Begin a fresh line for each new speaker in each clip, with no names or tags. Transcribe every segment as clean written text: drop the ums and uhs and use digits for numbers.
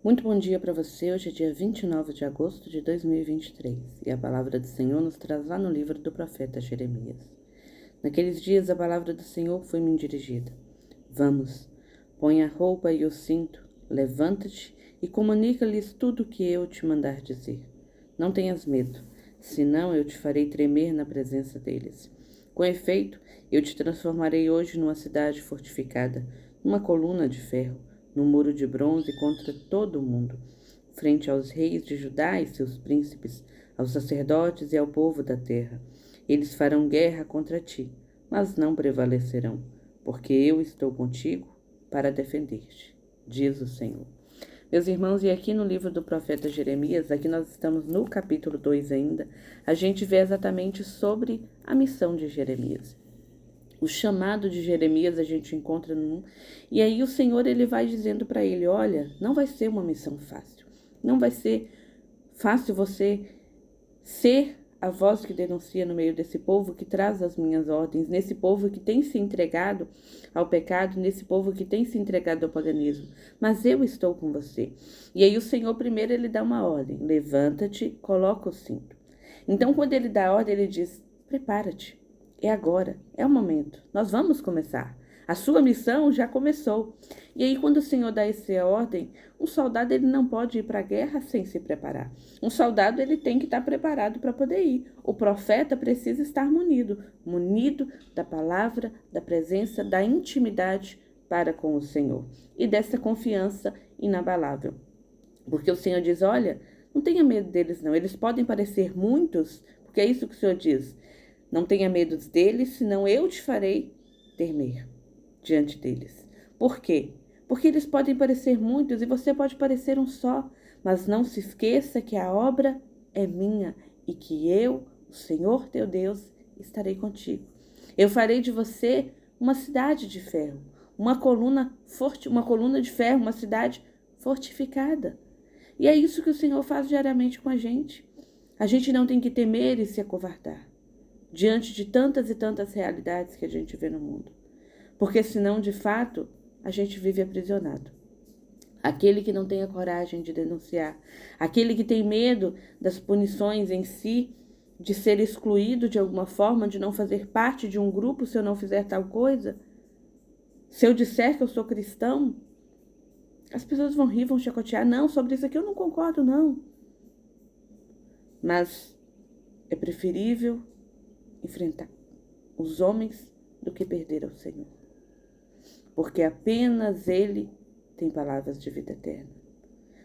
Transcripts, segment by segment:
Muito bom dia para você. Hoje é dia 29 de agosto de 2023 e a palavra do Senhor nos traz lá no livro do profeta Jeremias. Naqueles dias a palavra do Senhor foi-me dirigida. Vamos, põe a roupa e o cinto, levanta-te e comunica-lhes tudo o que eu te mandar dizer. Não tenhas medo, senão eu te farei tremer na presença deles. Com efeito, eu te transformarei hoje numa cidade fortificada, numa coluna de ferro, num muro de bronze contra todo o mundo, frente aos reis de Judá e seus príncipes, aos sacerdotes e ao povo da terra. Eles farão guerra contra ti, mas não prevalecerão, porque eu estou contigo para defender-te, diz o Senhor. Meus irmãos, e aqui no livro do profeta Jeremias, aqui nós estamos no capítulo 2 ainda, a gente vê exatamente sobre a missão de Jeremias. O chamado de Jeremias a gente encontra no 1, e aí o Senhor ele vai dizendo para ele, olha, não vai ser uma missão fácil, não vai ser fácil você ser a voz que denuncia no meio desse povo que traz as minhas ordens, nesse povo que tem se entregado ao pecado, nesse povo que tem se entregado ao paganismo, mas eu estou com você. E aí o Senhor primeiro ele dá uma ordem, levanta-te, coloca o cinto. Então quando ele dá a ordem ele diz, prepara-te. É agora, é o momento. Nós vamos começar. A sua missão já começou. E aí, quando o Senhor dá essa ordem, um soldado ele não pode ir para a guerra sem se preparar. Um soldado ele tem que estar preparado para poder ir. O profeta precisa estar munido da palavra, da presença, da intimidade para com o Senhor e dessa confiança inabalável. Porque o Senhor diz, olha, não tenha medo deles não. Eles podem parecer muitos, porque é isso que o Senhor diz. Não tenha medo deles, senão eu te farei temer diante deles. Por quê? Porque eles podem parecer muitos e você pode parecer um só, mas não se esqueça que a obra é minha e que eu, o Senhor teu Deus, estarei contigo. Eu farei de você uma cidade de ferro, uma coluna de ferro, uma cidade fortificada. E é isso que o Senhor faz diariamente com a gente. A gente não tem que temer e se acovardar diante de tantas e tantas realidades que a gente vê no mundo. Porque senão, de fato, a gente vive aprisionado. Aquele que não tem a coragem de denunciar, aquele que tem medo das punições em si, de ser excluído de alguma forma, de não fazer parte de um grupo se eu não fizer tal coisa. Se eu disser que eu sou cristão, as pessoas vão rir, vão chacotear. Não, sobre isso aqui eu não concordo, não. Mas é preferível enfrentar os homens do que perder ao Senhor. Porque apenas Ele tem palavras de vida eterna.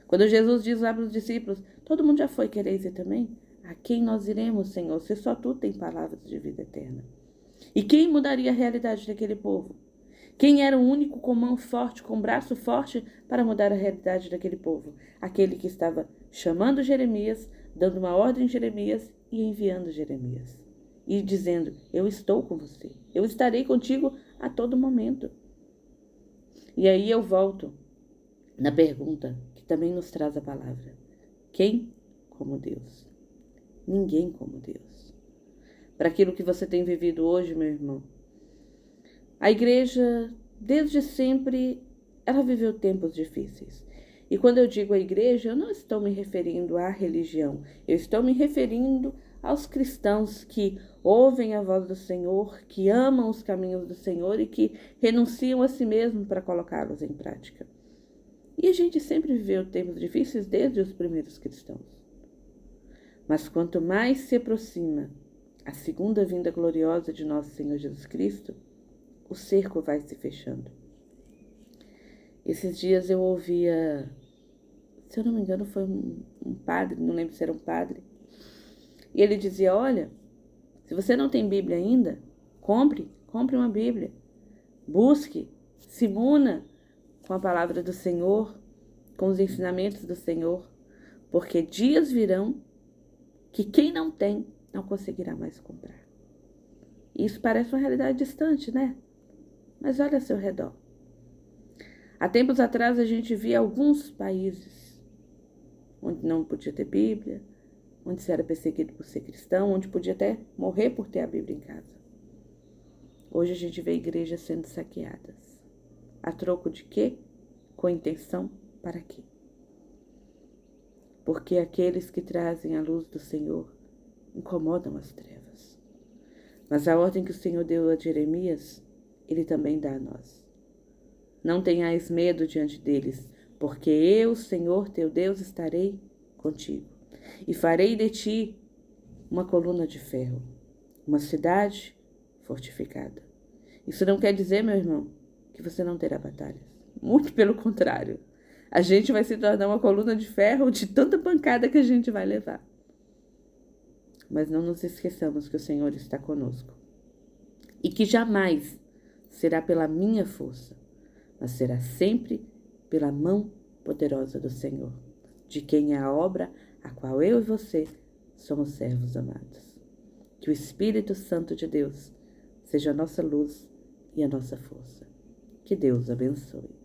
Quando Jesus diz lá para os discípulos, todo mundo já foi, quereis ir também? A quem nós iremos, Senhor, se só Tu tem palavras de vida eterna? E quem mudaria a realidade daquele povo? Quem era o único com mão forte, com braço forte para mudar a realidade daquele povo? Aquele que estava chamando Jeremias, dando uma ordem a Jeremias e enviando Jeremias. E dizendo, eu estou com você, eu estarei contigo a todo momento. E aí eu volto na pergunta que também nos traz a palavra. Quem como Deus? Ninguém como Deus. Para aquilo que você tem vivido hoje, meu irmão. A igreja, desde sempre, ela viveu tempos difíceis. E quando eu digo a igreja, eu não estou me referindo à religião. Eu estou me referindo aos cristãos que ouvem a voz do Senhor, que amam os caminhos do Senhor e que renunciam a si mesmos para colocá-los em prática. E a gente sempre viveu tempos difíceis desde os primeiros cristãos. Mas quanto mais se aproxima a segunda vinda gloriosa de nosso Senhor Jesus Cristo, o cerco vai se fechando. Esses dias eu ouvia, se eu não me engano foi um padre, não lembro se era um padre, e ele dizia, olha, se você não tem Bíblia ainda, compre uma Bíblia, busque, se muna com a palavra do Senhor, com os ensinamentos do Senhor, porque dias virão que quem não tem não conseguirá mais comprar. Isso parece uma realidade distante, né? Mas olha ao seu redor. Há tempos atrás a gente via alguns países onde não podia ter Bíblia, onde se era perseguido por ser cristão, onde podia até morrer por ter a Bíblia em casa. Hoje a gente vê igrejas sendo saqueadas. A troco de quê? Com intenção para quê? porque aqueles que trazem a luz do Senhor incomodam as trevas. Mas a ordem que o Senhor deu a Jeremias, ele também dá a nós. Não tenhais medo diante deles, porque eu, Senhor teu Deus, estarei contigo. E farei de ti uma coluna de ferro, uma cidade fortificada. Isso não quer dizer, meu irmão, que você não terá batalhas. Muito pelo contrário. A gente vai se tornar uma coluna de ferro de tanta pancada que a gente vai levar. Mas não nos esqueçamos que o Senhor está conosco. E que jamais será pela minha força, mas será sempre pela mão poderosa do Senhor, de quem é a obra a qual eu e você somos servos amados. Que o Espírito Santo de Deus seja a nossa luz e a nossa força. Que Deus abençoe.